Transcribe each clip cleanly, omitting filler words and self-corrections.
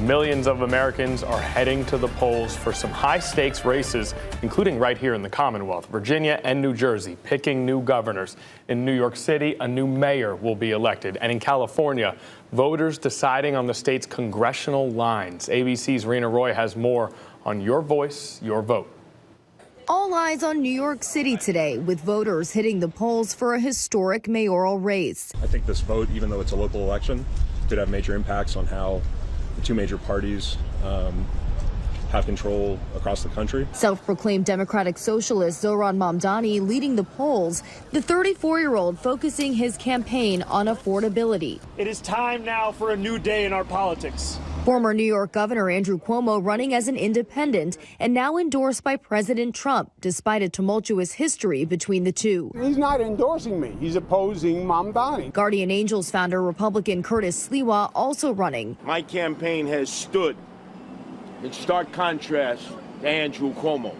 Millions of Americans are heading to the polls for some high-stakes races, including right here in the Commonwealth, Virginia and New Jersey, picking new governors. In New York City, a new mayor will be elected. And in California, voters deciding on the state's congressional lines. ABC's Rena Roy has more on Your Voice, Your Vote. All eyes on New York City today, with voters hitting the polls for a historic mayoral race. I think this vote, even though it's a local election, could have major impacts on how the two major parties have control across the country. Self-proclaimed Democratic socialist Zoran Momdani leading the polls, the 34-year-old focusing his campaign on affordability. It is time now for a new day in our politics. Former New York Governor Andrew Cuomo running as an independent and now endorsed by President Trump, despite a tumultuous history between the two. He's not endorsing me. He's opposing Momdani. Guardian Angels founder Republican Curtis Sliwa also running. My campaign has stood in stark contrast to Andrew Cuomo,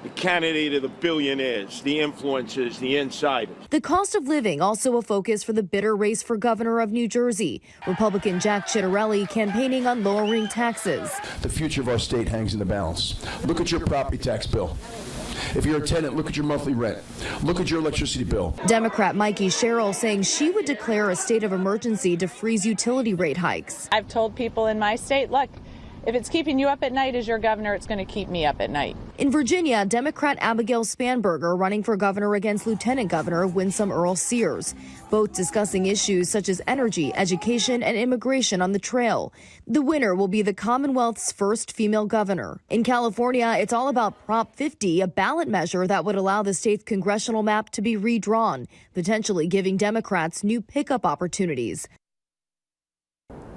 the candidate of the billionaires, the influencers, the insiders. The cost of living also a focus for the bitter race for governor of New Jersey. Republican Jack Ciattarelli campaigning on lowering taxes. The future of our state hangs in the balance. Look at your property tax bill. If you're a tenant, look at your monthly rent. Look at your electricity bill. Democrat Mikey Sherrill saying she would declare a state of emergency to freeze utility rate hikes. I've told people in my state, look, if it's keeping you up at night as your governor, it's going to keep me up at night. In Virginia, Democrat Abigail Spanberger running for governor against Lieutenant Governor Winsome Earl Sears, both discussing issues such as energy, education, and immigration on the trail. The winner will be the Commonwealth's first female governor. In California, it's all about Prop 50, a ballot measure that would allow the state's congressional map to be redrawn, potentially giving Democrats new pickup opportunities.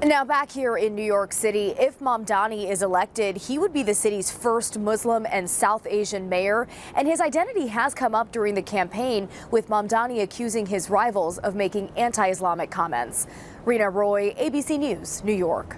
Now back here in New York City, if Momdani is elected, he would be the city's first Muslim and South Asian mayor, and his identity has come up during the campaign, with Momdani accusing his rivals of making anti-Islamic comments. Rena Roy, ABC News, New York.